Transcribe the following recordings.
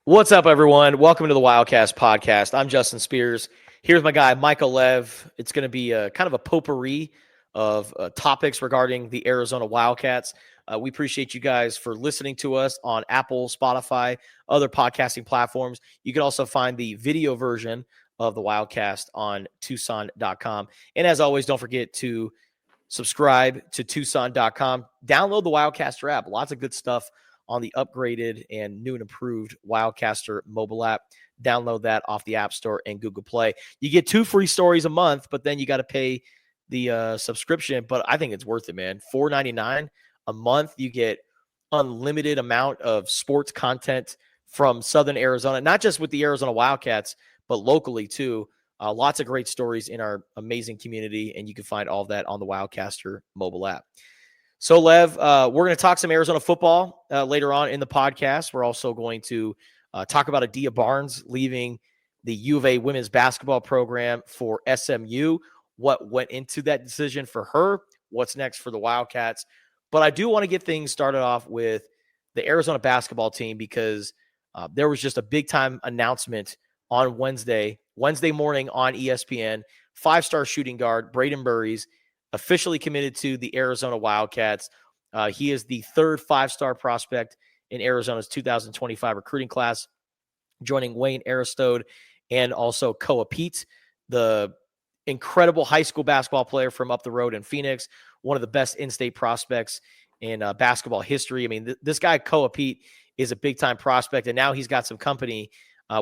What's up, everyone? Welcome to the Wildcast podcast. I'm Justin Spears. Here's my guy, Michael Lev. It's going to be a kind of a potpourri of topics regarding the Arizona Wildcats. We appreciate you guys for listening to us on Apple, Spotify, other podcasting platforms. You can also find the video version of the Wildcast on Tucson.com. And as always, don't forget to subscribe to Tucson.com. Download the Wildcaster app. Lots of good stuff on the upgraded and new and improved Wildcaster mobile app. Download that off the App Store and Google Play. You get 2 free stories a month, but then you got to pay the subscription. But I think it's worth it, man. $4.99 a month. You get unlimited amount of sports content from Southern Arizona, not just with the Arizona Wildcats, but locally too. Lots of great stories in our amazing community, and you can find all of that on the Wildcaster mobile app. So, Lev, we're going to talk some Arizona football later on in the podcast. We're also going to talk about Adia Barnes leaving the U of A women's basketball program for SMU, what went into that decision for her, what's next for the Wildcats. But I do want to get things started off with the Arizona basketball team because there was just a big-time announcement on Wednesday morning on ESPN. 5-star shooting guard Brayden Burries officially committed to the Arizona Wildcats. He is the third 5-star prospect in Arizona's 2025 recruiting class, joining Wayne Aristode and also Koa Pete, the incredible high school basketball player from up the road in Phoenix, one of the best in-state prospects in basketball history. I mean, this guy, Koa Pete, is a big-time prospect, and now he's got some company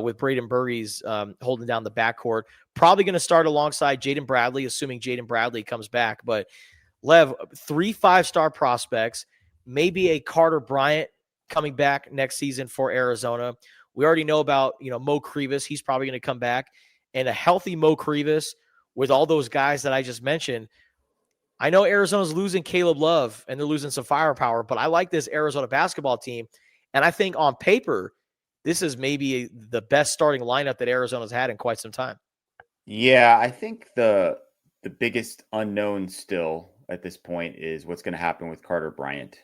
with Brayden Burries holding down the backcourt. Probably going to start alongside Jaden Bradley, assuming Jaden Bradley comes back. But, Lev, 3 5-star prospects, maybe a Carter Bryant coming back next season for Arizona. We already know about, Mo Krivas. He's probably going to come back. And a healthy Mo Krivas with all those guys that I just mentioned. I know Arizona's losing Caleb Love and they're losing some firepower, but I like this Arizona basketball team. And I think on paper, this is maybe the best starting lineup that Arizona's had in quite some time. Yeah, I think the biggest unknown still at this point is what's going to happen with Carter Bryant,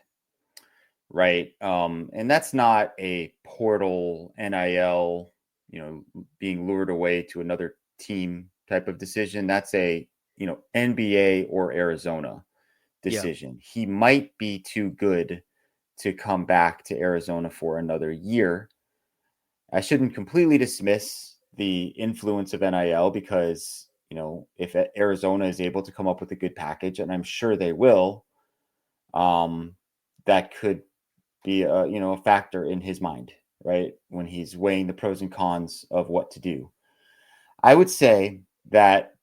right? And that's not a portal NIL, being lured away to another team type of decision. That's a NBA or Arizona decision. Yeah. He might be too good to come back to Arizona for another year. I shouldn't completely dismiss the influence of NIL because, if Arizona is able to come up with a good package, and I'm sure they will, that could be a factor in his mind, right? When he's weighing the pros and cons of what to do. I would say that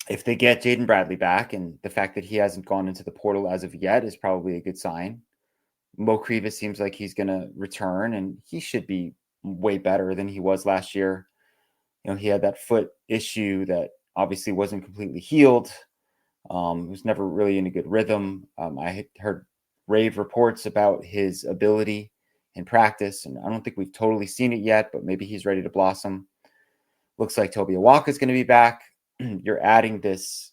if they get Jaden Bradley back, and the fact that he hasn't gone into the portal as of yet is probably a good sign. Mo Krivas seems like he's going to return, and he should be way better than he was last year. He had that foot issue that obviously wasn't completely healed. Was never really in a good rhythm. I had heard rave reports about his ability in practice, and I don't think we've totally seen it yet, but maybe he's ready to blossom. Looks like Toby Awaka is going to be back. You're adding this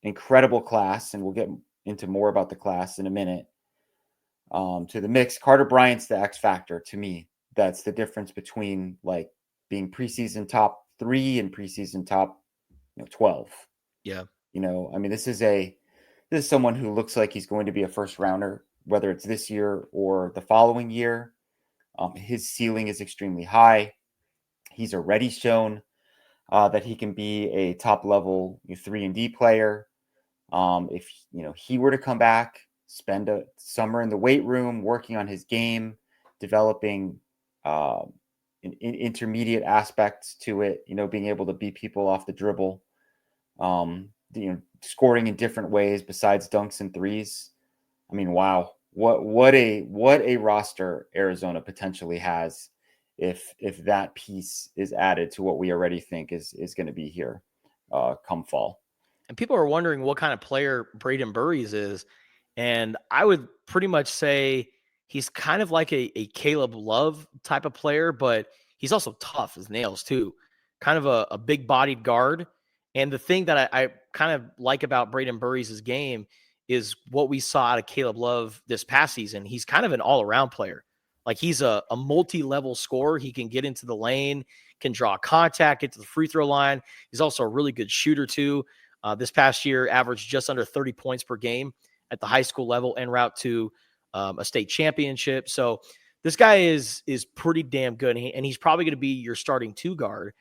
incredible class, and we'll get into more about the class in a minute, to the mix. Carter Bryant's the X factor to me. That's the difference between like being preseason top 3 and preseason top 12. Yeah. This is someone who looks like he's going to be a first rounder, whether it's this year or the following year. His ceiling is extremely high. He's already shown that he can be a top level 3-and-D player. If he were to come back, spend a summer in the weight room, working on his game, developing intermediate aspects to it, being able to beat people off the dribble, scoring in different ways besides dunks and threes. I mean, wow, what a roster Arizona potentially has if that piece is added to what we already think is going to be here come fall. And people are wondering what kind of player Brayden Burries is. And I would pretty much say he's kind of like a Caleb Love type of player, but he's also tough as nails too. Kind of a big-bodied guard. And the thing that I kind of like about Brayden Burries' game is what we saw out of Caleb Love this past season. He's kind of an all-around player. Like he's a multi-level scorer. He can get into the lane, can draw contact, get to the free throw line. He's also a really good shooter too. This past year, averaged just under 30 points per game at the high school level en route to a state championship. So this guy is pretty damn good, and he's probably going to be your starting two guard.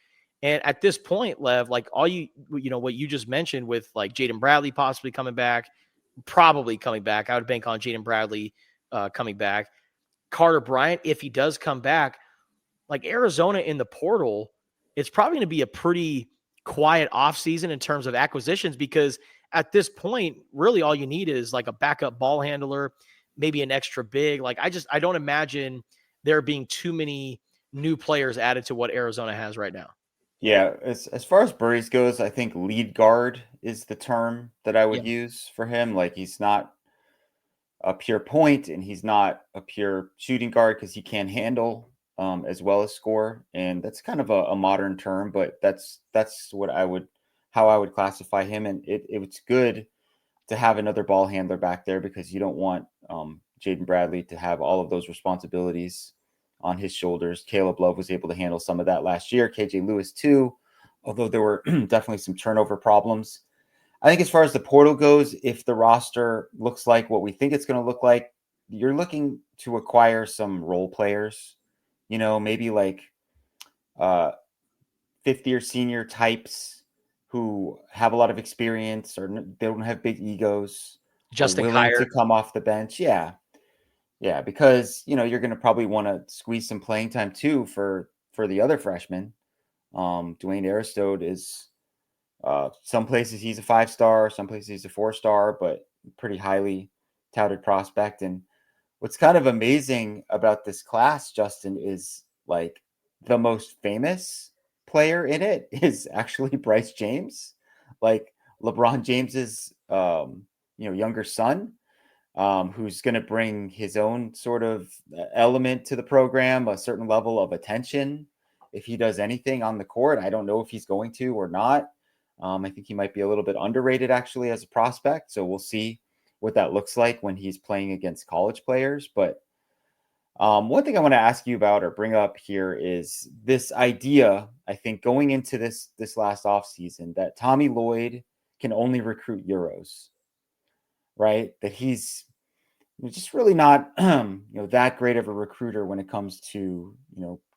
And at this point, Lev, like what you just mentioned with like Jaden Bradley possibly coming back, probably coming back. I would bank on Jaden Bradley coming back. Carter Bryant, if he does come back, like Arizona in the portal, it's probably going to be a pretty quiet offseason in terms of acquisitions, because at this point, really all you need is like a backup ball handler, maybe an extra big. Like I don't imagine there being too many new players added to what Arizona has right now. Yeah, as far as Burries goes, I think lead guard is the term that I would use for him. Like he's not a pure point and he's not a pure shooting guard because he can handle as well as score. And that's kind of a modern term, but that's what how I would classify him. And it's good to have another ball handler back there because you don't want Jaden Bradley to have all of those responsibilities on his shoulders. Caleb Love was able to handle some of that last year. KJ Lewis too, although there were definitely some turnover problems. I think as far as the portal goes, if the roster looks like what we think it's going to look like, you're looking to acquire some role players, maybe like fifth year senior types who have a lot of experience or they don't have big egos, are Justin willing Kier. to come off the bench. Yeah. Yeah. Because, you're going to probably want to squeeze some playing time too for the other freshmen. Dwayne Aristode is, some places he's a 5-star, some places he's a 4-star, but pretty highly touted prospect. And what's kind of amazing about this class, Justin, is like the most famous player in it is actually Bryce James, like LeBron James's, younger son, who's going to bring his own sort of element to the program, a certain level of attention. If he does anything on the court, I don't know if he's going to or not. I think he might be a little bit underrated actually as a prospect. So we'll see what that looks like when he's playing against college players. But one thing I want to ask you about or bring up here is this idea, I think, going into this last offseason, that Tommy Lloyd can only recruit Euros, right? That he's just really not that great of a recruiter when it comes to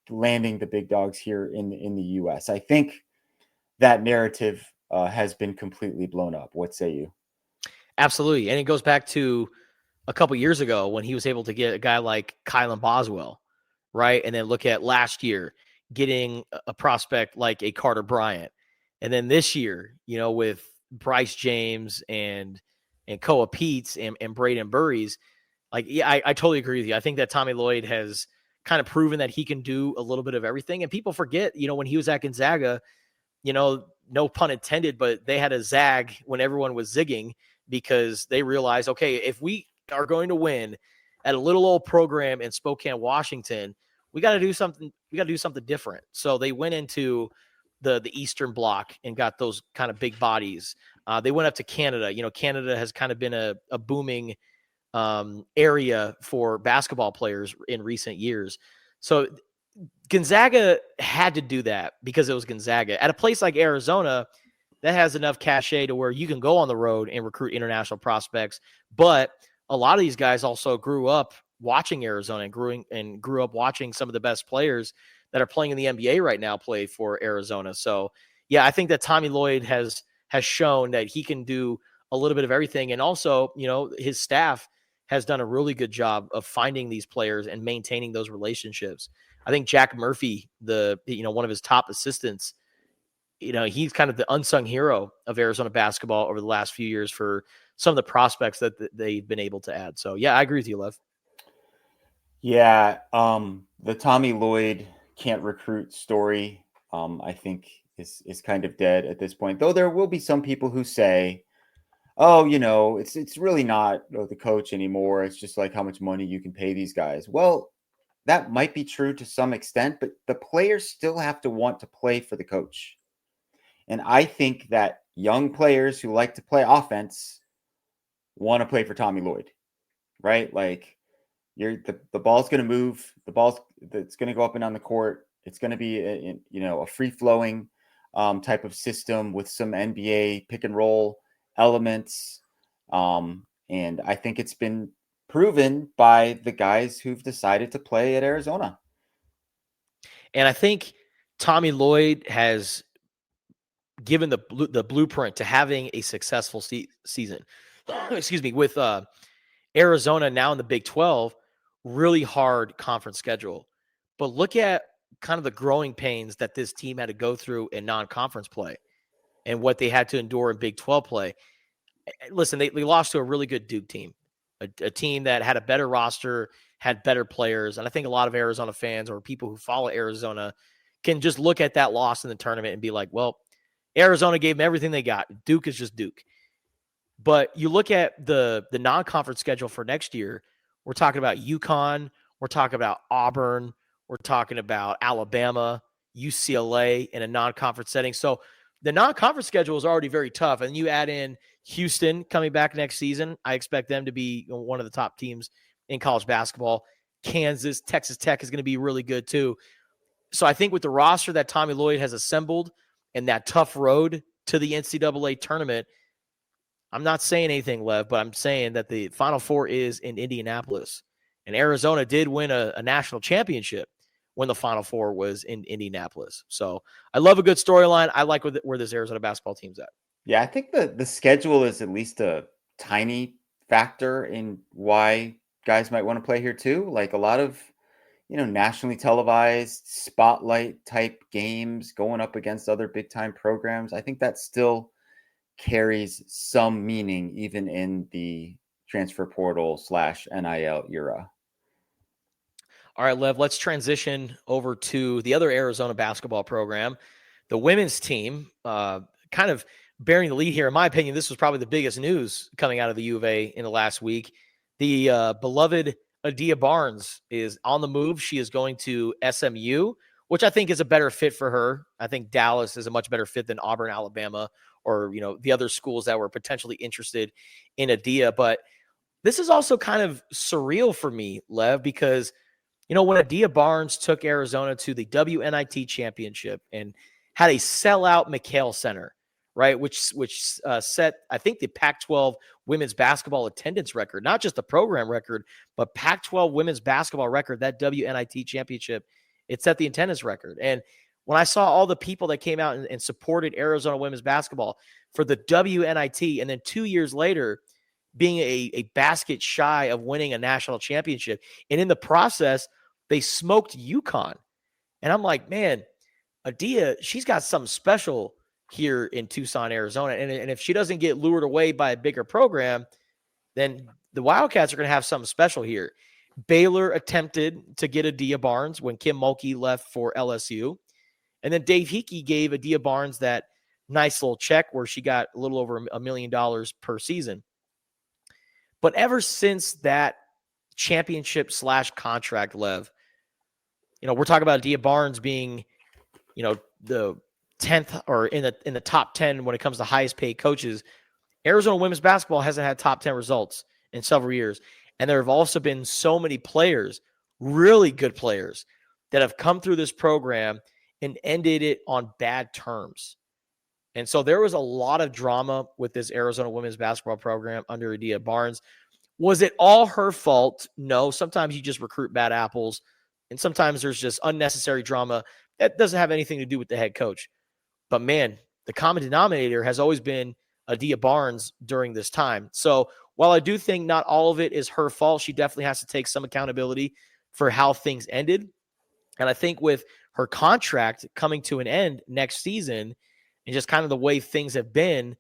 landing the big dogs here in the US. I think that narrative has been completely blown up. What say you? Absolutely. And it goes back to a couple years ago when he was able to get a guy like Kylan Boswell, right? And then look at last year getting a prospect like a Carter Bryant. And then this year, with Bryce James and Koa Peets and Brayden Burries, like, yeah, I totally agree with you. I think that Tommy Lloyd has kind of proven that he can do a little bit of everything. And people forget, when he was at Gonzaga, no pun intended, but they had a zag when everyone was zigging because they realized, okay, if we are going to win at a little old program in Spokane, Washington, we got to do something. We got to do something different. So they went into the Eastern Bloc and got those kind of big bodies. They went up to Canada. Canada has kind of been a booming area for basketball players in recent years. So Gonzaga had to do that because it was Gonzaga. At a place like Arizona, that has enough cachet to where you can go on the road and recruit international prospects. But a lot of these guys also grew up watching Arizona and grew up watching some of the best players that are playing in the NBA right now play for Arizona. So, yeah, I think that Tommy Lloyd has shown that he can do a little bit of everything. And also, his staff has done a really good job of finding these players and maintaining those relationships. I think Jack Murphy, one of his top assistants, he's kind of the unsung hero of Arizona basketball over the last few years for some of the prospects that they've been able to add. So, yeah, I agree with you, Lev. Yeah, the Tommy Lloyd can't recruit story, I think is kind of dead at this point. Though there will be some people who say, "Oh, it's really not the coach anymore. It's just like how much money you can pay these guys." Well, that might be true to some extent, but the players still have to want to play for the coach. And I think that young players who like to play offense want to play for Tommy Lloyd, right? Like the ball's going to move ball's that's going to go up and down the court. It's going to be a free flowing type of system with some NBA pick and roll elements. And I think it's been proven by the guys who've decided to play at Arizona. And I think Tommy Lloyd has given the blueprint to having a successful season. Excuse me, with Arizona now in the Big 12, really hard conference schedule. But look at kind of the growing pains that this team had to go through in non-conference play and what they had to endure in Big 12 play. Listen, they lost to a really good Duke team, a team that had a better roster, had better players. And I think a lot of Arizona fans or people who follow Arizona can just look at that loss in the tournament and be like, well, Arizona gave them everything they got. Duke is just Duke. But you look at the non-conference schedule for next year, we're talking about UConn, we're talking about Auburn, we're talking about Alabama, UCLA in a non-conference setting. So the non-conference schedule is already very tough. And you add in Houston coming back next season. I expect them to be one of the top teams in college basketball. Kansas, Texas Tech is going to be really good too. So I think with the roster that Tommy Lloyd has assembled and that tough road to the NCAA tournament, I'm not saying anything, Lev, but I'm saying that the Final Four is in Indianapolis. And Arizona did win a national championship when the Final Four was in Indianapolis. So I love a good storyline. I like where this Arizona basketball team's at. Yeah, I think the schedule is at least a tiny factor in why guys might want to play here too. Like a lot of, nationally televised spotlight type games going up against other big time programs. I think that still carries some meaning even in the transfer portal /NIL era. All right, Lev, let's transition over to the other Arizona basketball program. The women's team, kind of bearing the lead here. In my opinion, this was probably the biggest news coming out of the U of A in the last week. The beloved Adia Barnes is on the move. She is going to SMU, which I think is a better fit for her. I think Dallas is a much better fit than Auburn, Alabama, or the other schools that were potentially interested in Adia. But this is also kind of surreal for me, Lev, because when Adia Barnes took Arizona to the WNIT championship and had a sellout McHale Center, right, which set, I think, the Pac-12 women's basketball attendance record, not just the program record, but Pac-12 women's basketball record, that WNIT championship, it set the attendance record. And when I saw all the people that came out and supported Arizona women's basketball for the WNIT, and then 2 years later being a basket shy of winning a national championship, and in the process, they smoked UConn. And I'm like, man, Adia, she's got something special here in Tucson, Arizona. And if she doesn't get lured away by a bigger program, then the Wildcats are going to have something special here. Baylor attempted to get Adia Barnes when Kim Mulkey left for LSU. And then Dave Hickey gave Adia Barnes that nice little check where she got a little over $1 million per season. But ever since that championship /contract, Lev, we're talking about Adia Barnes being, the 10th or in the top 10 when it comes to highest paid coaches. Arizona women's basketball hasn't had top 10 results in several years. And there have also been so many players, really good players, that have come through this program and ended it on bad terms. And so there was a lot of drama with this Arizona women's basketball program under Adia Barnes. Was it all her fault? No. Sometimes you just recruit bad apples, and sometimes there's just unnecessary drama that doesn't have anything to do with the head coach. But man, the common denominator has always been Adia Barnes during this time. So while I do think not all of it is her fault, she definitely has to take some accountability for how things ended. And I think with her contract coming to an end next season and just kind of the way things have been,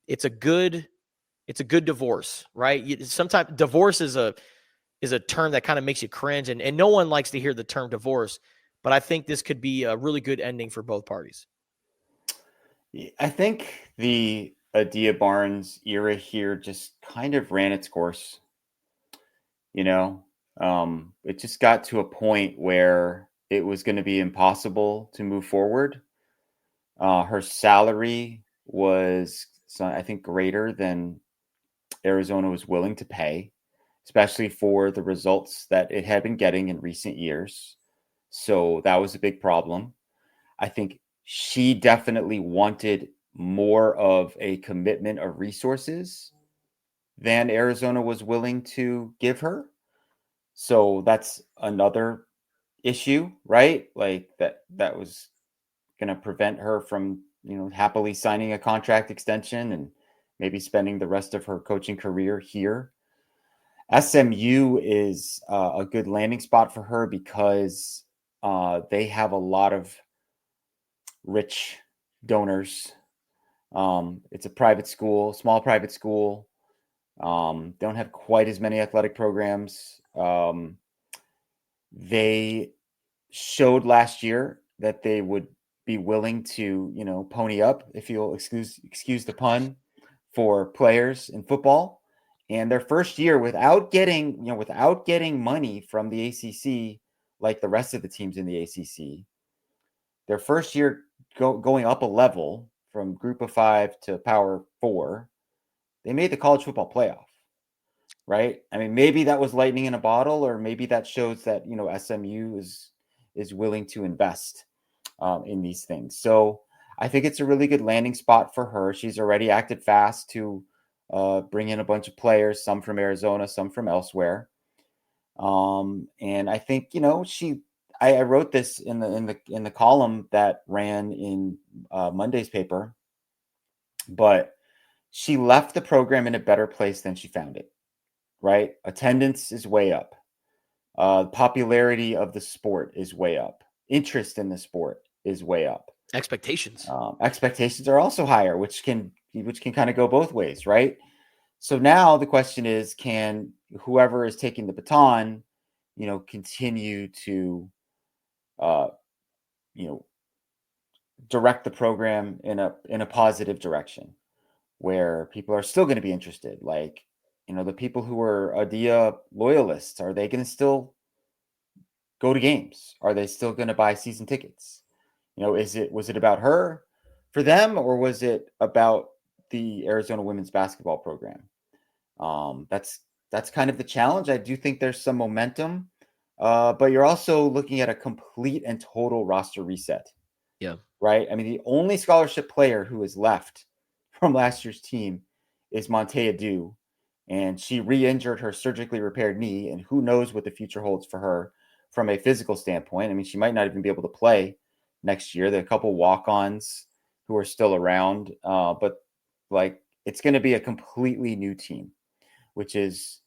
it's a good divorce, right? Sometimes divorce is a term that kind of makes you cringe, and no one likes to hear the term divorce, but I think this could be a really good ending for both parties. I think the Adia Barnes era here just kind of ran its course. It just got to a point where it was going to be impossible to move forward. Her salary was, I think, greater than Arizona was willing to pay. especially for the results that it had been getting in recent years. So that was a big problem. I think she definitely wanted more of a commitment of resources than Arizona was willing to give her. So that's another issue, right? Like that was going to prevent her from, happily signing a contract extension and maybe spending the rest of her coaching career here. SMU is a good landing spot for her because they have a lot of rich donors. It's a private school, small private school. Don't have quite as many athletic programs. They showed last year that they would be willing to, pony up, if you'll excuse the pun, for players in football. And their first year without getting money from the ACC like the rest of the teams in the ACC, their first year going up a level from Group of 5 to Power 4, they made the college football playoff. Right? I mean, maybe that was lightning in a bottle, or maybe that shows that SMU is willing to invest in these things. So I think it's a really good landing spot for her. She's already acted fast to bring in a bunch of players, some from Arizona, some from elsewhere. And I think I wrote this in the column that ran in Monday's paper, but she left the program in a better place than she found it. Right? Attendance is way up. Popularity of the sport is way up. Interest in the sport is way up. Expectations are also higher, which can kind of go both ways, right? So now the question is, can whoever is taking the baton, continue to, direct the program in a positive direction where people are still going to be interested, like the people who are Adia loyalists, are they going to still go to games? Are they still going to buy season tickets? Was it about her for them, or was it about the Arizona women's basketball program? That's kind of the challenge. I do think there's some momentum, but you're also looking at a complete and total roster reset. Yeah. Right? I mean, the only scholarship player who is left from last year's team is Montea Dew, and she re-injured her surgically repaired knee, and who knows what the future holds for her from a physical standpoint. I mean, she might not even be able to play next year. There are a couple walk-ons who are still around, but like it's going to be a completely new team, which is,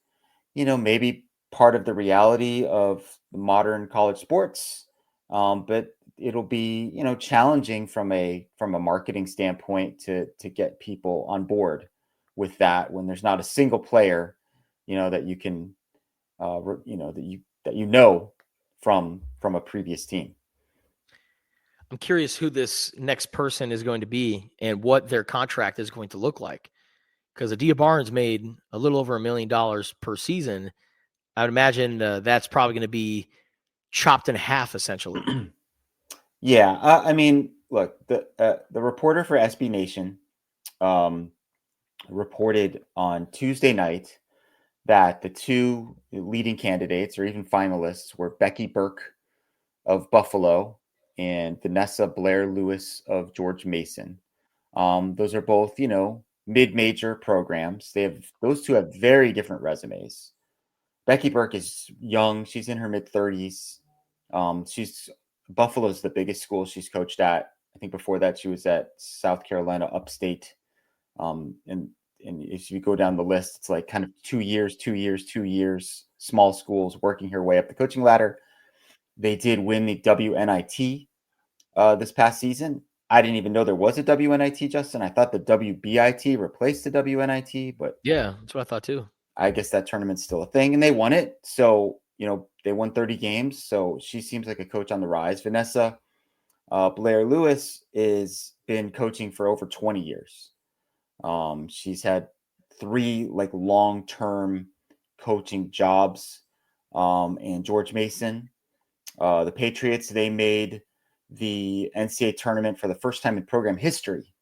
maybe part of the reality of modern college sports. But it'll be, challenging from a marketing standpoint to get people on board with that when there's not a single player, that you can, from a previous team. I'm curious who this next person is going to be and what their contract is going to look like. Because Adia Barnes made a little over $1 million per season. I would imagine that's probably going to be chopped in half, essentially. Yeah, I mean, look, the reporter for SB Nation reported on Tuesday night that the two leading candidates, or even finalists, were Becky Burke of Buffalo and Vanessa Blair Lewis of George Mason. Those are both, mid-major programs. Those two have very different resumes. Becky Burke is young; she's in her mid-30s. Buffalo's the biggest school she's coached at. I think before that she was at South Carolina Upstate. And if you go down the list, it's like kind of 2 years, small schools working her way up the coaching ladder. They did win the WNIT this past season. I didn't even know there was a WNIT, Justin. I thought the WBIT replaced the WNIT, but yeah, that's what I thought too. I guess that tournament's still a thing, and they won it. So, they won 30 games. So she seems like a coach on the rise. Vanessa Blair Lewis is been coaching for over 20 years. She's had 3 long-term coaching jobs. And George Mason, the Patriots, they made the NCAA tournament for the first time in program history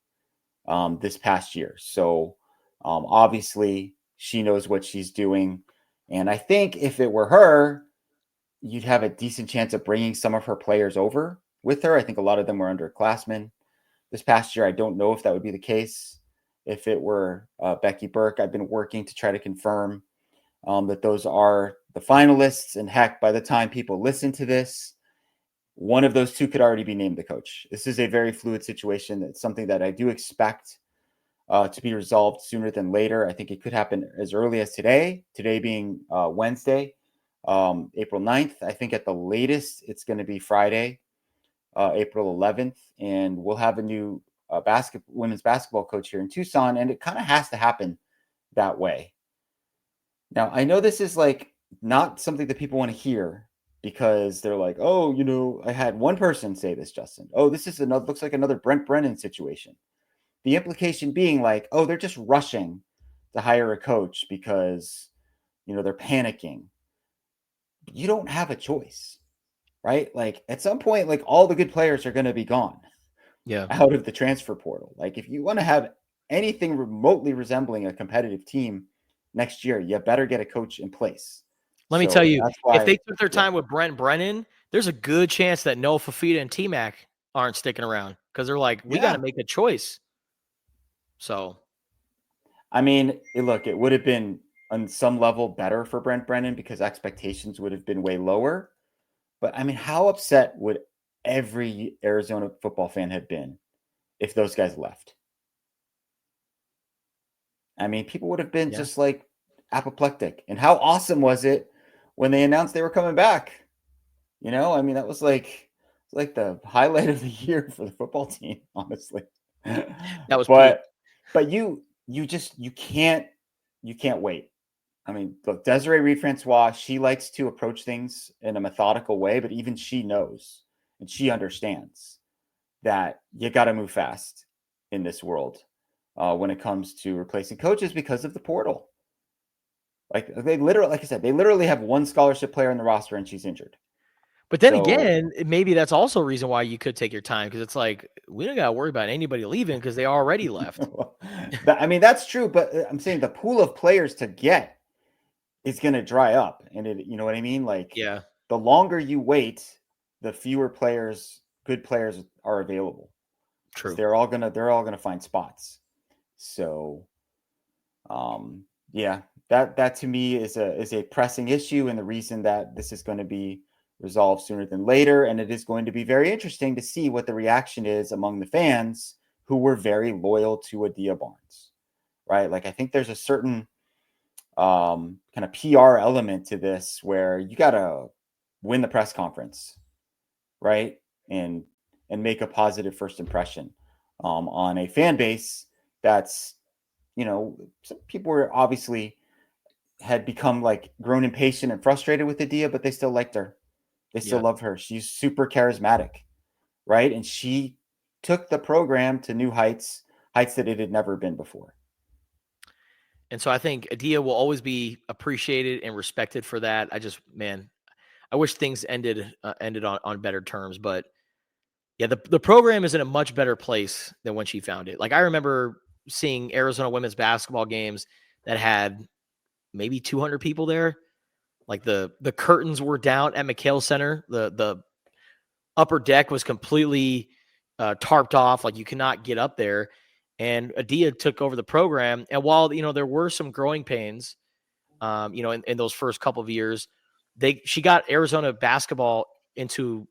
this past year. So obviously she knows what she's doing. And I think if it were her, you'd have a decent chance of bringing some of her players over with her. I think a lot of them were underclassmen this past year. I don't know if that would be the case if it were Becky Burke. I've been working to try to confirm that those are the finalists. And heck, by the time people listen to this, one of those two could already be named the coach. This is a very fluid situation. It's something that I do expect to be resolved sooner than later. I think it could happen as early as today being Wednesday, April 9th. I think at the latest, it's going to be Friday, April 11th. And we'll have a new women's basketball coach here in Tucson. And it kind of has to happen that way. Now, I know this is like not something that people want to hear because they're like, oh, you know, I had one person say this, Justin. Oh, this is looks like another Brent Brennan situation. The implication being like, oh, they're just rushing to hire a coach because, you know, they're panicking. You don't have a choice, right? Like at some point, like all the good players are going to be gone out of the transfer portal. Like if you want to have anything remotely resembling a competitive team next year, you better get a coach in place. Let me tell you, if they took their time with Brent Brennan, there's a good chance that Noah Fafita and T-Mac aren't sticking around because they're like, we got to make a choice. So, I mean, look, it would have been on some level better for Brent Brennan because expectations would have been way lower. But I mean, how upset would every Arizona football fan have been if those guys left? I mean, people would have been just like apoplectic. And how awesome was it when they announced they were coming back? You know, I mean, that was like the highlight of the year for the football team, honestly. That was but you can't wait. I mean, look, Desiree Reed-Francois, she likes to approach things in a methodical way, but even she knows and she understands that you got to move fast in this world when it comes to replacing coaches because of the portal. Like they literally have one scholarship player in the roster and she's injured. But then again, maybe that's also a reason why you could take your time because it's like we don't got to worry about anybody leaving because they already left. I mean, that's true, but I'm saying the pool of players to get is going to dry up, and you know what I mean? Like, the longer you wait, the fewer good players are available. True. They're all gonna find spots. So, that to me is a pressing issue, and the reason that this is going to be resolved sooner than later. And it is going to be very interesting to see what the reaction is among the fans who were very loyal to Adia Barnes, right? Like, I think there's a certain kind of PR element to this where you got to win the press conference, right? And make a positive first impression on a fan base that's, you know, some people were obviously had become like grown impatient and frustrated with Adia, but they still liked her. They still love her. She's super charismatic, right? And she took the program to new heights that it had never been before. And so I think Adia will always be appreciated and respected for that. I wish things ended on better terms. But yeah, the program is in a much better place than when she found it. Like I remember seeing Arizona women's basketball games that had maybe 200 people there. Like the curtains were down at McHale Center. The upper deck was completely tarped off. Like you cannot get up there. And Adia took over the program. And while, you know, there were some growing pains, you know, in those first couple of years, she got Arizona basketball into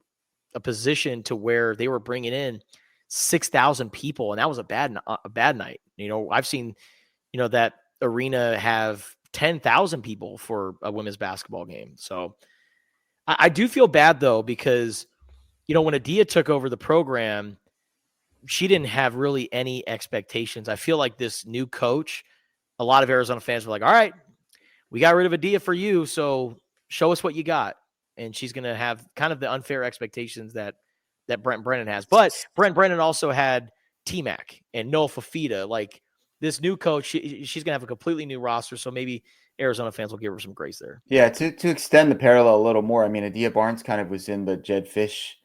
a position to where they were bringing in 6,000 people. And that was a bad night. You know, I've seen, you know, that arena have 10,000 people for a women's basketball game. So I do feel bad though, because, you know, when Adia took over the program, she didn't have really any expectations. I feel like this new coach, a lot of Arizona fans were like, all right, we got rid of Adia for you, so show us what you got. And she's going to have kind of the unfair expectations that Brent Brennan has. But Brent Brennan also had T-Mac and Noah Fafita. Like this new coach, she's going to have a completely new roster, so maybe Arizona fans will give her some grace there. Yeah, to extend the parallel a little more, I mean, Adia Barnes kind of was in the Jed Fish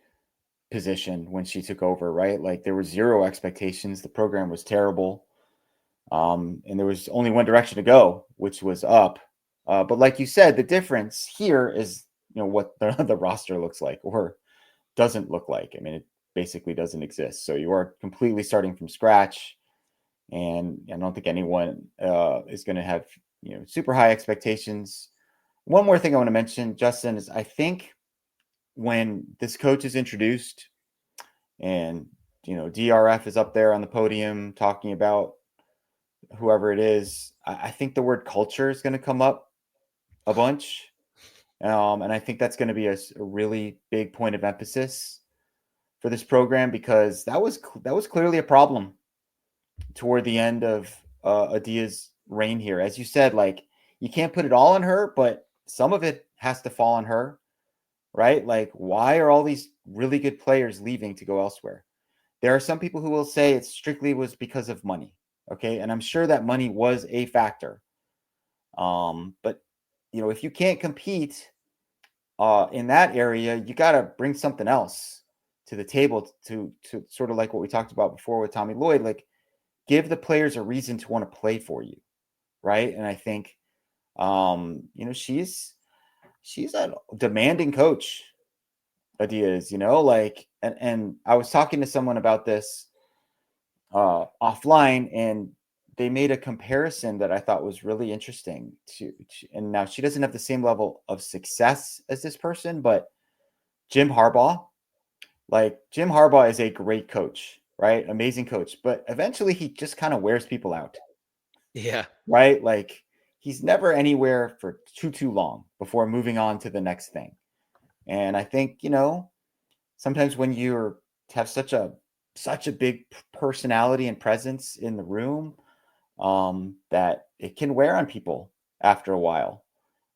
position when she took over, right? Like there was zero expectations. The program was terrible. And there was only one direction to go, which was up. But like you said, the difference here is, what the roster looks like or doesn't look like. I mean, it basically doesn't exist. So you are completely starting from scratch. And I don't think anyone is going to have, super high expectations. One more thing I want to mention, Justin, is I think when this coach is introduced and, DRF is up there on the podium talking about whoever it is, I think the word culture is going to come up a bunch. And I think that's going to be a really big point of emphasis for this program, because that was clearly a problem toward the end of Adia's reign here. As you said, like, you can't put it all on her, but some of it has to fall on her, right? Like, why are all these really good players leaving to go elsewhere? There are some people who will say it strictly was because of money. Okay. And I'm sure that money was a factor. But if you can't compete in that area, you got to bring something else to the table to sort of like what we talked about before with Tommy Lloyd, like, give the players a reason to want to play for you. Right. And I think, she's a demanding coach. Adia is, like, and I was talking to someone about this offline, and they made a comparison that I thought was really interesting and now she doesn't have the same level of success as this person, but Jim Harbaugh is a great coach, right? Amazing coach, but eventually he just kind of wears people out. Yeah. Right? Like, he's never anywhere for too long before moving on to the next thing. And I think, sometimes when you have such a big personality and presence in the room, that it can wear on people after a while.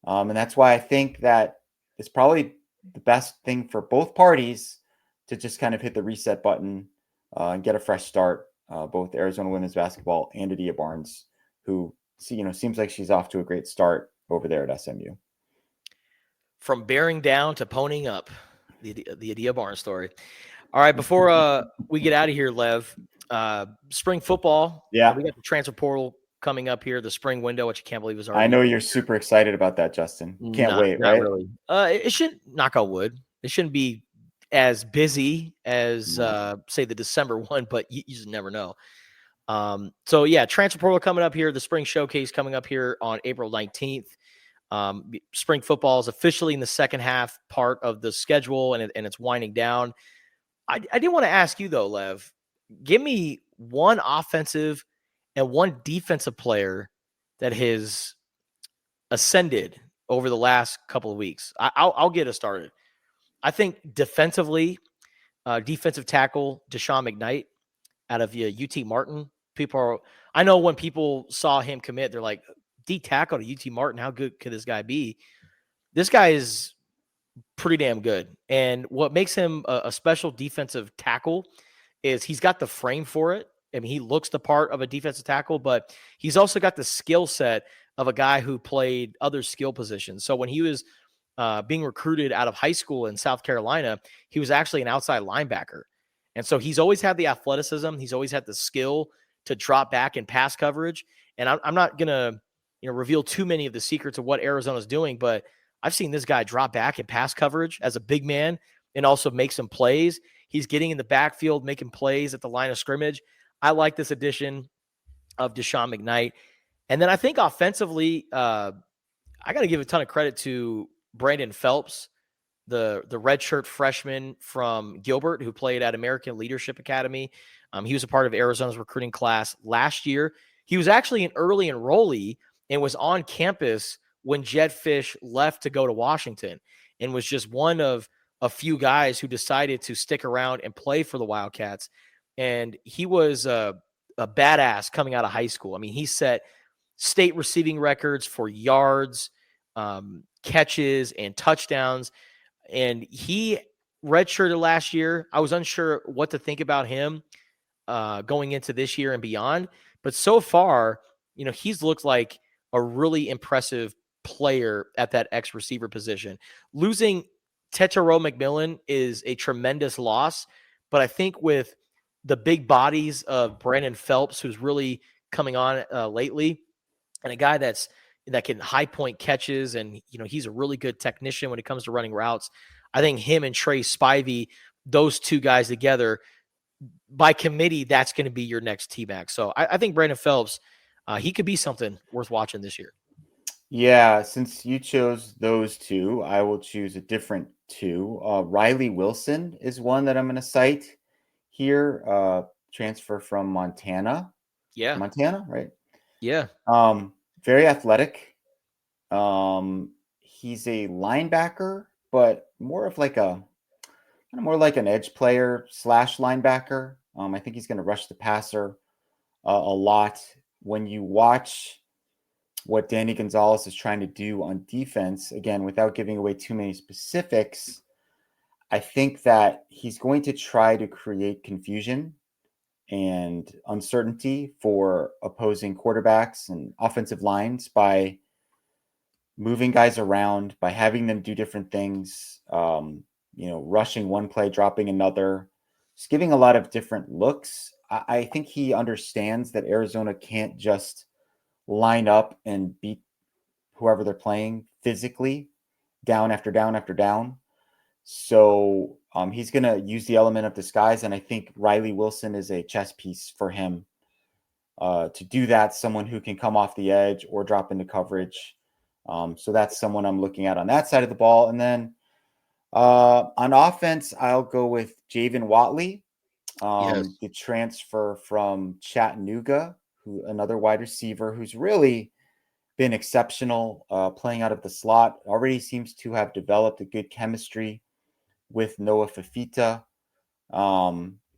And that's why I think that it's probably the best thing for both parties to just kind of hit the reset button and get a fresh start. Both Arizona women's basketball and Adia Barnes, who, seems like she's off to a great start over there at SMU. From bearing down to ponying up, the Adia Barnes story. All right, before we get out of here, Lev, spring football. Yeah. We got the transfer portal coming up here, the spring window, which I can't believe is already. I know you're super excited about that, Justin. Can't wait, right? Not really. It shouldn't, knock on wood, it shouldn't be as busy as, say, the December one, but you just never know. So, yeah, transfer portal coming up here, the spring showcase coming up here on April 19th. Spring football is officially in the second half part of the schedule, and it's winding down. I did want to ask you, though, Lev, give me one offensive and one defensive player that has ascended over the last couple of weeks. I'll get us started. I think defensively, defensive tackle Deshaun McKnight out of UT Martin. I know when people saw him commit, they're like, D tackle to UT Martin, how good could this guy be? This guy is pretty damn good. And what makes him a special defensive tackle is he's got the frame for it. I mean, he looks the part of a defensive tackle, but he's also got the skill set of a guy who played other skill positions. So when he was being recruited out of high school in South Carolina, he was actually an outside linebacker. And so he's always had the athleticism. He's always had the skill to drop back in pass coverage. And I'm not going to reveal too many of the secrets of what Arizona's doing, but I've seen this guy drop back in pass coverage as a big man and also make some plays. He's getting in the backfield, making plays at the line of scrimmage. I like this addition of Deshaun McKnight. And then I think offensively, I got to give a ton of credit to Brandon Phelps, the redshirt freshman from Gilbert who played at American Leadership Academy. He was a part of Arizona's recruiting class last year. He was actually an early enrollee and was on campus when Jedd Fisch left to go to Washington, and was just one of a few guys who decided to stick around and play for the Wildcats. And he was a badass coming out of high school. I mean, he set state receiving records for yards, catches, and touchdowns. And he redshirted last year. I was unsure what to think about him going into this year and beyond. But so far, he's looked like a really impressive player at that X receiver position. Losing Tetero McMillan is a tremendous loss, but I think with the big bodies of Brandon Phelps, who's really coming on lately, and a guy that's that can high point catches. And, he's a really good technician when it comes to running routes. I think him and Trey Spivey, those two guys together, by committee, that's going to be your next T-back. So I think Brandon Phelps, he could be something worth watching this year. Yeah, since you chose those two, I will choose a different two. Riley Wilson is one that I'm going to cite here. Transfer from Montana. Yeah. Montana, right? Yeah. Very athletic. He's a linebacker, but more like an edge player / linebacker. I think he's going to rush the passer a lot. When you watch what Danny Gonzalez is trying to do on defense, again, without giving away too many specifics, I think that he's going to try to create confusion and uncertainty for opposing quarterbacks and offensive lines by moving guys around, by having them do different things, rushing one play, dropping another, just giving a lot of different looks. I think he understands that Arizona can't just line up and beat whoever they're playing physically down after down after down. So he's going to use the element of disguise. And I think Riley Wilson is a chess piece for him to do that. Someone who can come off the edge or drop into coverage. So that's someone I'm looking at on that side of the ball. And then on offense, I'll go with Javen Watley, the transfer from Chattanooga, another wide receiver who's really been exceptional playing out of the slot. Already seems to have developed a good chemistry with Noah Fafita.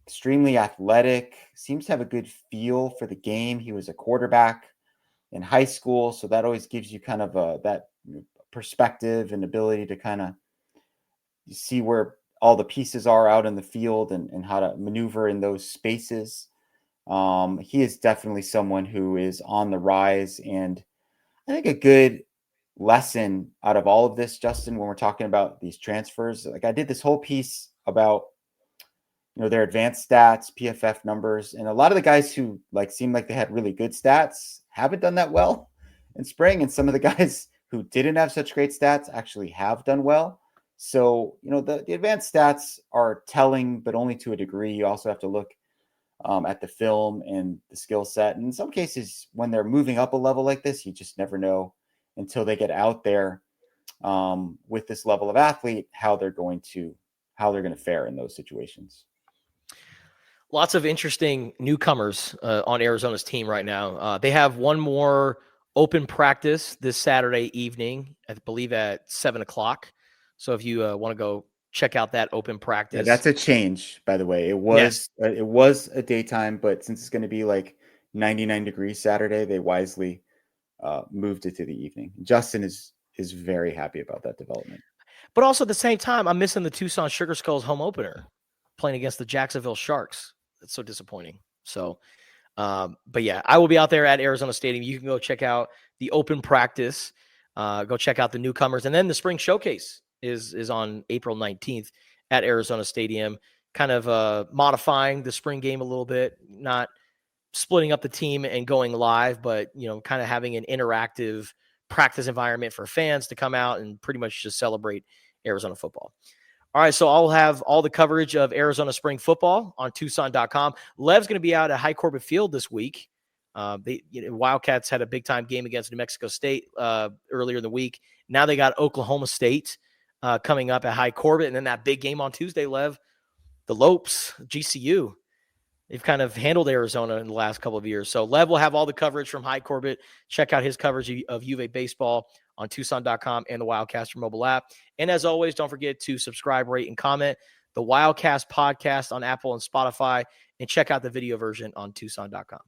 Extremely athletic, seems to have a good feel for the game. He was a quarterback in high school, so that always gives you kind of that perspective and ability to kind of see where all the pieces are out in the field and how to maneuver in those spaces. He is definitely someone who is on the rise, and I think a good lesson out of all of this, Justin, when we're talking about these transfers, like I did this whole piece about their advanced stats, PFF numbers, and a lot of the guys who seemed like they had really good stats haven't done that well in spring, and some of the guys who didn't have such great stats actually have done well. So the advanced stats are telling, but only to a degree. You also have to look at the film and the skill set. And in some cases, when they're moving up a level like this, you just never know until they get out there with this level of athlete, how they're going to fare in those situations. Lots of interesting newcomers on Arizona's team right now. They have one more open practice this Saturday evening, I believe at 7:00. So if you want to go check out that open practice. Yeah, that's a change, by the way. It was a daytime, but since it's going to be 99 degrees Saturday, they wisely moved it to the evening. Justin is very happy about that development. But also at the same time, I'm missing the Tucson Sugar Skulls home opener playing against the Jacksonville Sharks. That's so disappointing. So, but yeah, I will be out there at Arizona Stadium. You can go check out the open practice, go check out the newcomers. And then the spring showcase is on April 19th at Arizona Stadium, kind of modifying the spring game a little bit, not splitting up the team and going live, but, kind of having an interactive practice environment for fans to come out and pretty much just celebrate Arizona football. All right, so I'll have all the coverage of Arizona spring football on Tucson.com. Lev's going to be out at High Corbett Field this week. Wildcats had a big-time game against New Mexico State earlier in the week. Now they got Oklahoma State coming up at High Corbett, and then that big game on Tuesday, Lev, the Lopes, GCU. They've kind of handled Arizona in the last couple of years. So Lev will have all the coverage from High Corbett. Check out his coverage of U of A baseball on Tucson.com and the Wildcast mobile app. And as always, don't forget to subscribe, rate, and comment the Wildcast podcast on Apple and Spotify, and check out the video version on Tucson.com.